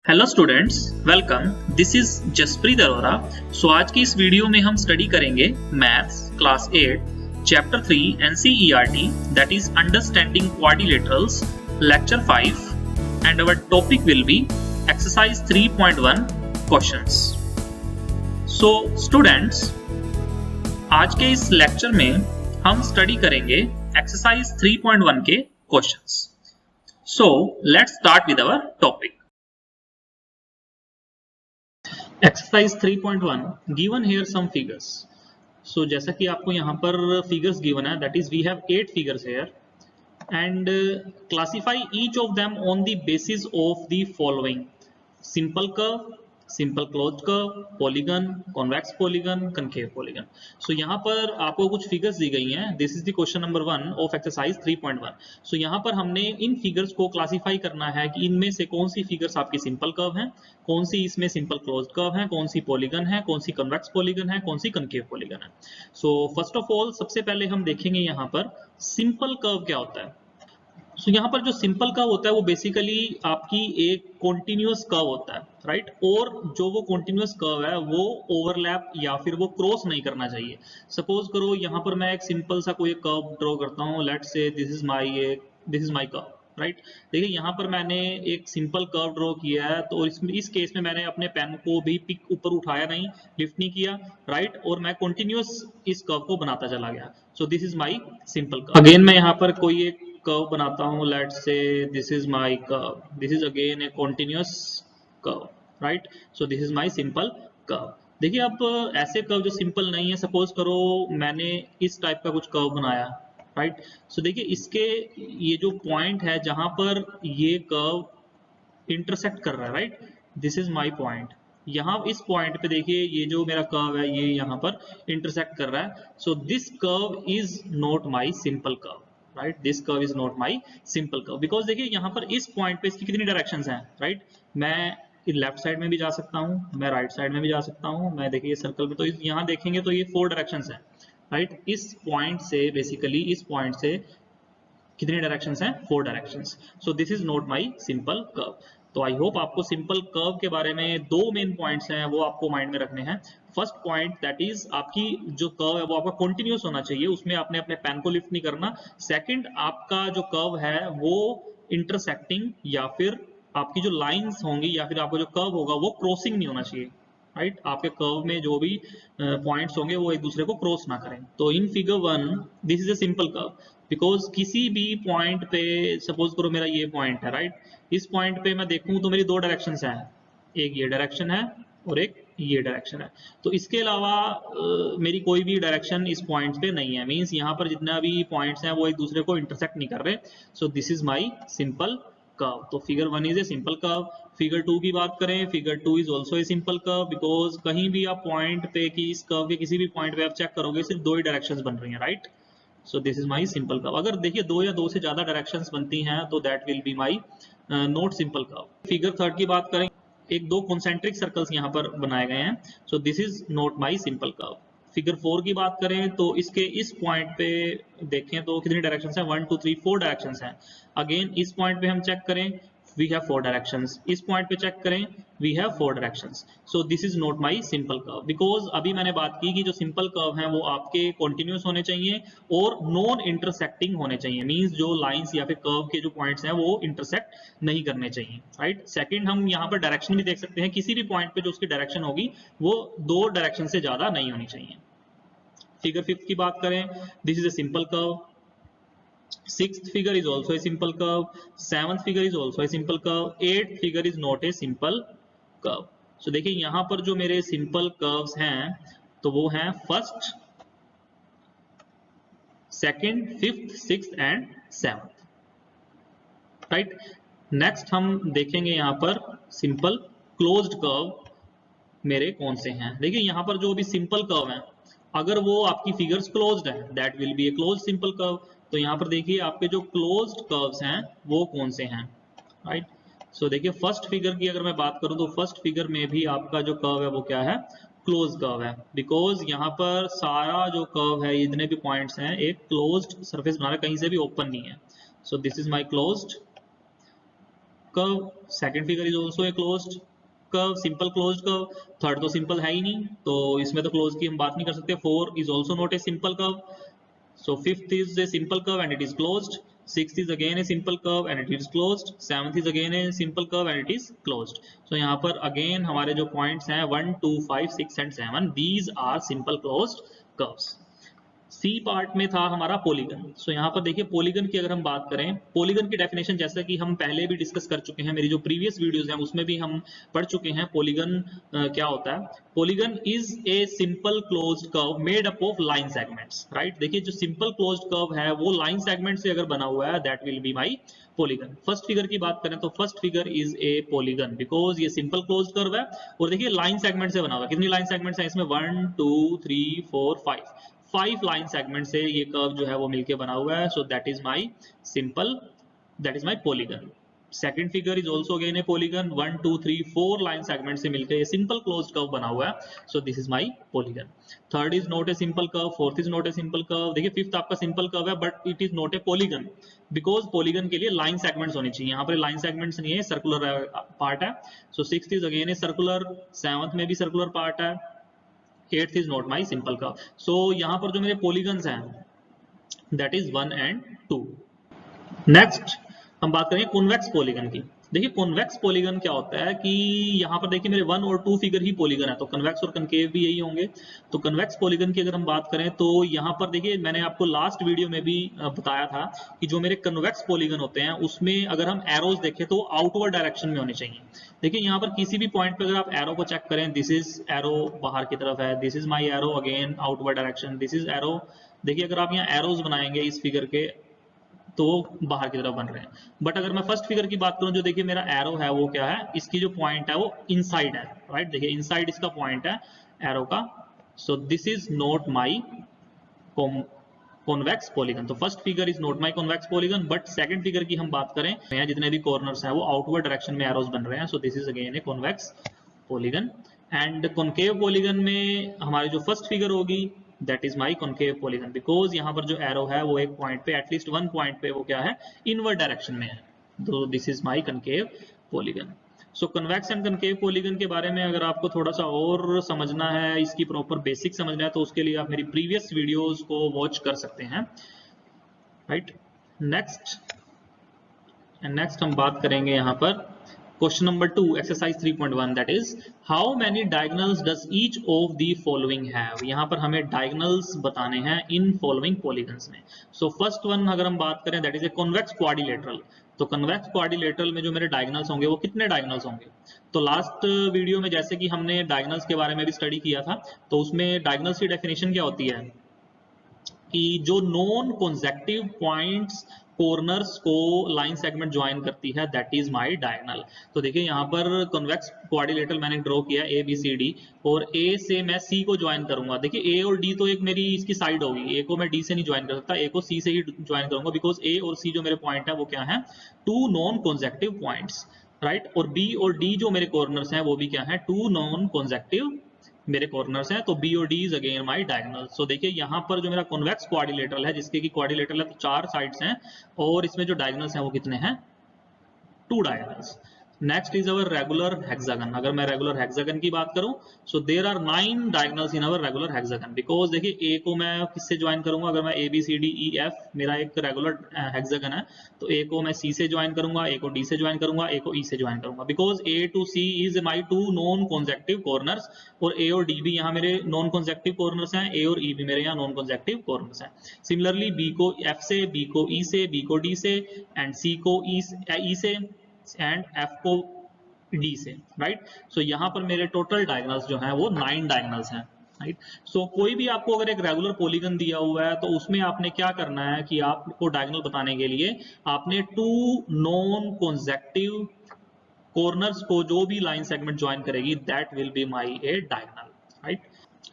Hello students, welcome. This is Jaspreet Arora. आज की इस वीडियो में हम स्टडी करेंगे maths class 8 chapter 3 NCERT, that is understanding quadrilaterals, lecture 5 and our topic will be exercise 3.1 questions. So students, आज के इस लेक्चर में हम स्टडी करेंगे एक्सरसाइज 3.1 के questions. So let's start with our topic. Exercise 3.1 given here some figures. So जैसा कि आपको यहाँ पर फिगर्स गिवन है, that is we have 8 figures here and classify each of them on the basis of the following: simple curve, simple closed curve, polygon, convex polygon, concave polygon. So यहाँ पर आपको कुछ फिगर्स दी गई हैं। This is the question number 1 of exercise 3.1। सो यहाँ पर हमने इन फिगर्स को क्लासिफाई करना है कि इनमें से कौन सी फिगर्स आपकी सिंपल कर्व है, कौन सी इसमें सिंपल क्लोज्ड कर्व है, कौन सी पॉलीगन है, कौन सी कन्वेक्स पॉलीगन है, कौन सी कनकेव पॉलीगन है। सो फर्स्ट ऑफ ऑल सबसे पहले हम देखेंगे यहाँ पर सिंपल कर्व क्या होता है। सो यहाँ पर जो सिंपल कर्व होता है वो बेसिकली आपकी एक कॉन्टिन्यूअस कर्व होता है, राइट। और जो वो कॉन्टिन्यूअस कर्व है वो ओवरलैप या फिर वो क्रॉस नहीं करना चाहिए। सपोज करो यहाँ पर मैं एक सिंपल सा कोई कर्व ड्रॉ करता हूँ, let's say this is my curve, right. देखिए यहाँ पर मैंने एक सिंपल कर्व ड्रॉ किया है, तो इस केस में मैंने अपने पेन को भी पिक ऊपर उठाया नहीं, लिफ्ट नहीं किया, राइट। और मैं कॉन्टिन्यूअस इस कर्व को बनाता चला गया। सो this is my simple curve. Again मैं यहाँ पर कोई एक कर्व बनाता हूँ, let's say this is my curve, this is again A continuous curve, right. So this is my simple curve. देखिए अब ऐसे कर्व जो सिंपल नहीं है, सपोज करो मैंने इस टाइप का कुछ कर्व बनाया, राइट। सो देखिए इसके ये जो पॉइंट है जहां पर ये कर्व इंटरसेक्ट कर रहा है, right, this is my point. यहाँ इस पॉइंट पे देखिए ये जो मेरा कर्व है ये यहाँ पर इंटरसेक्ट कर रहा है। So this curve is not my simple curve, right. This curve is not my simple curve because देखिए यहाँ पर इस पॉइंट पे इसकी कितनी डायरेक्शंस हैं, राइट। मैं लेफ्ट साइड में भी जा सकता हूँ, मैं राइट साइड में भी जा सकता हूँ, मैं देखिए सर्कल में तो यहाँ देखेंगे तो ये 4 डायरेक्शंस हैं, राइट। इस पॉइंट से बेसिकली इस पॉइंट से कितनी डायरेक्शंस हैं? 4 directions. So this is not my simple curve. तो आई होप आपको सिंपल कर्व के बारे में 2 मेन पॉइंट्स हैं वो आपको माइंड में रखने हैं। फर्स्ट पॉइंट दैट इज आपकी जो कर्व है वो आपका कंटिन्यूअस होना चाहिए, उसमें आपने अपने पेन को लिफ्ट नहीं करना। सेकंड, आपका जो कर्व है वो इंटरसेक्टिंग या फिर आपकी जो लाइंस होंगी या फिर आपका जो कर्व होगा वो क्रॉसिंग नहीं होना चाहिए, राइट। आपके कर्व में जो भी पॉइंट्स होंगे वो एक दूसरे को क्रॉस ना करें। तो in figure 1 this is a simple curve because किसी भी पॉइंट पे, सपोज करो मेरा ये पॉइंट है, राइट। इस पॉइंट पे मैं देखूं तो मेरी 2 डायरेक्शंस हैं, एक ये डायरेक्शन है और एक ये डायरेक्शन है। तो इसके अलावा मेरी कोई भी डायरेक्शन इस पॉइंट पे नहीं है, मींस यहाँ पर जितना भी पॉइंट्स हैं वो एक दूसरे को इंटरसेक्ट नहीं कर रहे। So this is my simple curve. तो figure 1 is a simple curve. Figure 2 की बात करें, figure 2 is also a simple curve because कहीं भी आप पॉइंट पे की इस कर्व के किसी भी पॉइंट पे आप चेक करोगे सिर्फ 2 ही डायरेक्शंस बन रही हैं, right. So this is my simple curve. अगर देखिए 2 या 2 से ज्यादा डायरेक्शंस बनती हैं तो that will be my not simple curve. Figure 3 की बात करें, एक 2 कॉन्सेंट्रिक सर्कल्स यहाँ पर बनाए गए हैं। सो this is not my simple curve. Figure 4 की बात करें तो इसके इस पॉइंट पे देखें तो कितनी डायरेक्शंस हैं? 1 2 3 4 डायरेक्शंस हैं। अगेन इस पॉइंट पे हम चेक करें, वी हैव 4 डायरेक्शंस। इस पॉइंट पे चेक करें, we have 4 directions. So this is not my simple curve because अभी मैंने बात की कि जो सिंपल कर्व हैं वो आपके कॉन्टिन्यूस होने चाहिए और नॉन इंटरसेक्टिंग होने चाहिए, मींस जो लाइंस या फिर कर्व के जो पॉइंट्स हैं वो इंटरसेक्ट नहीं करने चाहिए, राइट। सेकंड, हम यहाँ पर डायरेक्शन भी देख सकते हैं, किसी भी पॉइंट पे जो उसकी डायरेक्शन होगी वो 2 डायरेक्शन से ज्यादा नहीं होनी चाहिए। फिगर 5 की बात करें, this is a simple curve. 6th figure is also a simple curve. 7th figure is also a simple curve. 8th figure is not a simple curve. So देखिए यहाँ पर जो मेरे simple curves हैं तो वो हैं first, second, fifth, sixth and 7th, right. Next हम देखेंगे यहाँ पर सिंपल क्लोज्ड कर्व मेरे कौन से हैं। देखिए यहाँ पर जो भी सिंपल कर्व है, अगर वो आपकी फिगर्स क्लोज्ड है that will be a closed simple curve. तो यहाँ पर देखिए आपके जो क्लोज्ड कर्व्स हैं वो कौन से हैं, राइट। सो देखिए फर्स्ट फिगर की अगर मैं बात करूं तो फर्स्ट फिगर में भी आपका जो कर्व है वो क्या है? क्लोज कर्व है बिकॉज यहाँ पर सारा जो कर्व है, इतने भी पॉइंट्स हैं, एक क्लोज्ड सरफेस बना रहा है, कहीं से भी ओपन नहीं है। सो this is my closed curve, second figure is also a closed curve, simple closed curve, third तो सिंपल है ही नहीं तो इसमें तो क्लोज की हम बात नहीं कर सकते। 4 is also not a simple curve, so fifth is a simple curve and it is closed, sixth is again a simple curve and it is closed, seventh is again a simple curve and it is closed। so यहाँ पर again हमारे जो points हैं 1 2 5 6 and 7 these are simple closed curves। C part में था हमारा polygon. So यहाँ पर देखिए पॉलीगन की अगर हम बात करें, पॉलीगन की डेफिनेशन जैसा कि हम पहले भी डिस्कस कर चुके हैं, मेरी जो प्रीवियस वीडियोस हैं उसमें भी हम पढ़ चुके हैं पॉलीगन क्या होता है। Polygon is a simple closed curve made up of line segments, right. देखिए जो सिंपल क्लोज्ड कर्व है वो लाइन सेगमेंट से अगर बना हुआ है that will be my polygon. First figure की बात करें तो first figure is a polygon because ये सिंपल क्लोज्ड कर्व है और देखिए लाइन सेगमेंट से बना हुआ है। कितनी लाइन सेगमेंट्स हैं इसमें 1 2 3 4 5 लाइन सेगमेंट से ये कर्व जो है वो मिलके बना हुआ है। So that is my simple, that is my polygon. Second figure is also again A polygon, 1 2 3 4 line segment से मिलकर ये सिंपल क्लोज्ड कर्व बना हुआ है। सो this is my polygon. Third is not a simple curve, fourth is not a simple curve. देखिए fifth आपका simple curve है but it is not a polygon because polygon के लिए लाइन सेगमेंट्स होनी चाहिए, यहाँ पर लाइन सेगमेंट्स नहीं है, सर्कुलर पार्ट है। So sixth is again a circular, seventh में भी सर्कुलर पार्ट है, eighth is not my simple curve. So यहाँ पर जो मेरे पॉलीगन्स हैं दैट इज 1 and 2। नेक्स्ट हम बात करेंगे कॉन्वेक्स पॉलीगन की। देखिए कॉन्वेक्स पॉलीगन क्या होता है कि यहाँ पर देखिए मेरे 1 और 2 फिगर ही पॉलीगन है, तो कन्वेक्स और कनकेव भी यही होंगे। तो कन्वेक्स पॉलीगन की अगर हम बात करें तो यहाँ पर देखिए मैंने आपको लास्ट वीडियो में भी बताया था कि जो मेरे कन्वेक्स पॉलीगन होते हैं उसमें अगर हम एरोज देखें तो आउटवर्ड डायरेक्शन में होने चाहिए। देखिए यहाँ पर किसी भी पॉइंट पे अगर आप एरो को चेक करें, दिस इज एरो बाहर की तरफ है, this is my arrow again outward direction, this is arrow. देखिए अगर आप यहाँ एरोज बनाएंगे इस फिगर के तो बाहर की तरफ बन रहे हैं। बट अगर मैं फर्स्ट फिगर की बात करूं, जो देखिए मेरा एरो है वो क्या है, इसकी जो पॉइंट है वो इनसाइड है, राइट। देखिए इनसाइड इसका पॉइंट है एरो का। So this is not my convex polygon. तो first figure is not my convex polygon but second figure की हम बात करें, जितने भी कॉर्नर्स हैं वो आउटवर्ड डायरेक्शन में एरोज बन रहे हैं। सो this is again a convex polygon. And concave polygon में हमारी जो फर्स्ट फिगर होगी that is my concave polygon because यहाँ पर जो एरो है वो एक पॉइंट पे, एटलीस्ट वन पॉइंट पे वो क्या है, इनवर्ड डायरेक्शन में है। तो this is my concave polygon. So convex and concave polygon के बारे में अगर आपको थोड़ा सा और समझना है, इसकी प्रॉपर बेसिक समझना है, तो उसके लिए आप मेरी प्रीवियस वीडियोस को वॉच कर सकते हैं, राइट। नेक्स्ट हम बात करेंगे यहाँ पर question number 2 exercise 3.1 that is how many diagonals does each of the following have. यहाँ पर हमें डायगोनल्स बताने हैं इन फॉलोइंग पॉलीगन्स में। सो फर्स्ट वन अगर हम बात करें that is a convex quadrilateral. तो कन्वेक्स क्वाड्रिलेटरल में जो मेरे डायगोनल्स होंगे वो कितने डायगोनल्स होंगे। तो लास्ट वीडियो में जैसे कि हमने डायगोनल्स के बारे में भी स्टडी किया था, तो उसमें डायगोनल्स की डेफिनेशन क्या होती है कि जो नॉन कॉन्सेक्टिव पॉइंट्स कॉर्नर्स को लाइन सेगमेंट ज्वाइन करती है दैट इज माय डायगोनल। तो देखिए यहाँ पर कॉन्वेक्स क्वाड्रिलेटरल मैंने ड्रॉ किया ए बी सी डी, और ए से मैं सी को ज्वाइन करूंगा। देखिए ए और डी तो एक मेरी इसकी साइड होगी, ए को मैं डी से नहीं ज्वाइन कर सकता, ए को सी से ही ज्वाइन करूंगा बिकॉज ए और सी जो मेरे पॉइंट है वो क्या है, to non consecutive points, right. और बी और डी जो मेरे कॉर्नर्स हैं वो भी क्या है, टू नॉन कॉन्सेक्टिव मेरे कॉर्नर्स हैं। तो बी और D is again my diagonal. So देखिए यहाँ पर जो मेरा कॉन्वेक्स क्वाड्रिलेटरल है, जिसके की क्वाड्रिलेटरल है तो 4 साइड्स हैं, और इसमें जो डायगोनल्स हैं वो कितने हैं, 2 diagonals. Next is our regular hexagon. अगर मैं रेगुलर हेक्सागन की बात करूं, so there are 9 diagonals in our regular hexagon because देखिए ए को मैं किससे ज्वाइन करूंगा, अगर मैं A B C D E F मेरा एक रेगुलर हेक्सागन है, तो ए को मैं सी से ज्वाइन करूंगा, ए को डी से ज्वाइन करूंगा, ए को ई से ज्वाइन करूंगा because A to C is my 2 non consecutive corners, और ए और डी भी यहाँ मेरे नॉन कॉन्सेक्टिव कॉर्नर्स हैं, ए और ई भी मेरे यहाँ नॉन कॉन्सेक्टिव कॉर्नर्स हैं। सिमिलरली बी को एफ से, बी को ई से, बी को डी से, एंड सी को ई से, एंड एफ को डी से, राइट। सो यहाँ पर मेरे टोटल डायगोनल्स जो हैं वो 9 डायगोनल्स हैं, राइट। सो कोई भी आपको अगर एक रेगुलर पॉलीगन दिया हुआ है तो उसमें आपने क्या करना है कि आपको डायगोनल बताने के लिए आपने 2 नॉन कॉन्सेक्टिव कॉर्नर्स को जो भी लाइन सेगमेंट ज्वाइन करेगी that will be my A diagonal, right.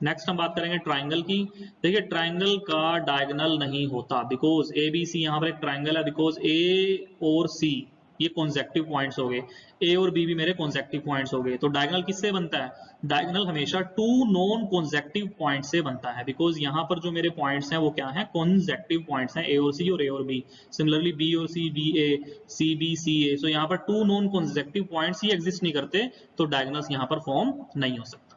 Next हम बात करेंगे ट्राइंगल की। देखिए ट्राइंगल का डायगोनल नहीं होता बिकॉज ए बी सी यहाँ पर एक ट्राइंगल है, बिकॉज ए और सी ये कॉन्सेक्टिव पॉइंट्स हो गए, ए और बी भी मेरे कॉन्सेक्टिव पॉइंट्स हो गए। तो डायगोनल किससे बनता है? डायगोनल हमेशा टू नॉन कॉन्सेक्टिव पॉइंट से बनता है, बिकॉज यहाँ पर जो मेरे पॉइंट्स हैं वो क्या है? कॉन्सेक्टिव पॉइंट्स हैं, ए और सी और ए और बी। सिमिलरली बी और सी, बी ए, सी बी, सी ए। सो यहाँ पर टू नॉन कॉन्सेक्टिव पॉइंट्स ही एग्जिस्ट नहीं करते, तो डायगोनल्स यहाँ पर फॉर्म नहीं हो सकता।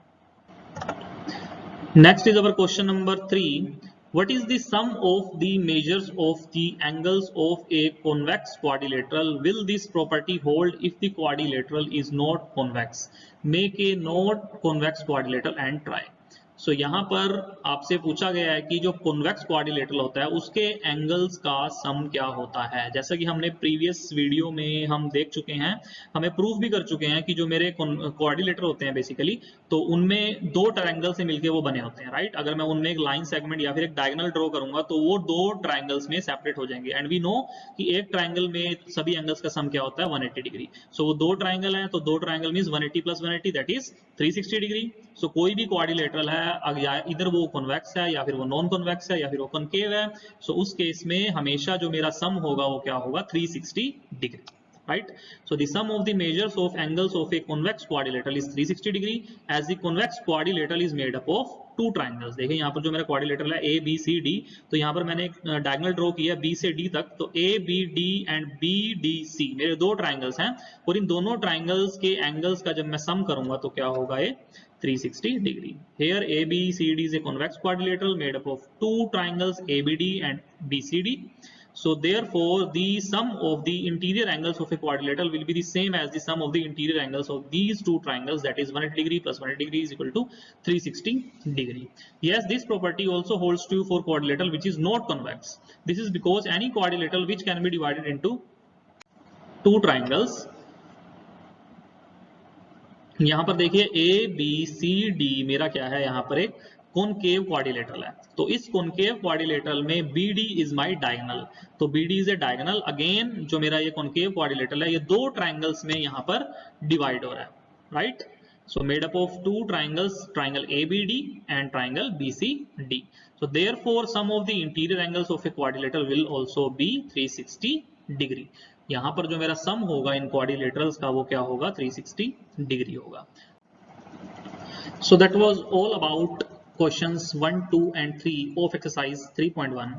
Next is our question number 3. What is the sum of the measures of the angles of a convex quadrilateral? Will this property hold if the quadrilateral is not convex? Make a not convex quadrilateral and try. So यहाँ पर आपसे पूछा गया है कि जो convex quadrilateral होता है उसके एंगल्स का सम क्या होता है। जैसा कि हमने प्रीवियस वीडियो में हम देख चुके हैं, हमें प्रूफ भी कर चुके हैं कि जो मेरे क्वाड्रिलेटर होते हैं बेसिकली, तो उनमें दो ट्रायंगल से मिलके वो बने होते हैं, राइट। अगर मैं उनमें एक लाइन सेगमेंट या फिर एक डायगोनल ड्रॉ करूंगा तो वो दो ट्रायंगल्स में सेपरेट हो जाएंगे। एंड वी नो कि एक ट्रायंगल में सभी एंगल्स का सम क्या होता है? 180 डिग्री। सो वो दो ट्रायंगल है, तो दो triangle means 180 plus 180 that is 360 degree. So कोई भी क्वाड्रिलेटरल है, इधर वो कॉन्वेक्स है या फिर वो नॉन कॉन्वेक्स है या फिर वो कॉनकेव है, सो उस केस में हमेशा जो मेरा सम होगा वो क्या होगा? 360 degree, right? So the sum of the measures of angles of a convex quadrilateral is 360 degree as the convex quadrilateral is made up of two triangles। देखिए यहाँ पर जो मेरा क्वाड्रिलेटरल है A B C D, तो यहाँ पर मैंने एक डायगोनल ड्रॉ किया B से D तक, तो A B D and B D C मेरे दो ट्राइंगल्स हैं, और इन दोनों ट्राइंगल्स के एंगल्स का जब मैं सम करूंगा तो क्या होगा? ये 360 degree. Here ABCD is a convex quadrilateral made up of two triangles ABD and BCD. So therefore the sum of the interior angles of a quadrilateral will be the same as the sum of the interior angles of these two triangles, that is 180 degree plus 180 degree is equal to 360 degree. Yes, this property also holds true for quadrilateral which is not convex. This is because any quadrilateral which can be divided into two triangles, यहाँ पर देखिए ए B C D मेरा क्या है? यहाँ पर एक concave quadrilateral है, तो इस कॉनकेव क्वाड्रिलेटरल में B D is my diagonal, तो B D is a diagonal. Again जो मेरा ये कॉनकेव क्वाड्रिलेटरल है ये दो ट्राइंगल्स में यहाँ पर डिवाइड हो रहा है, right. So made up of two triangles, triangle A B D and triangle B C D. So therefore sum of the interior angles of a quadrilateral will also be 360 degree. यहाँ पर जो मेरा सम होगा इन quadrilaterals का वो क्या होगा? 360 degree होगा। So that was all about questions 1, 2 and 3 of exercise 3.1.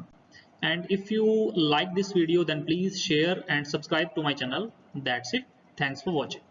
And if you like this video then please share and subscribe to my channel. That's it. Thanks for watching.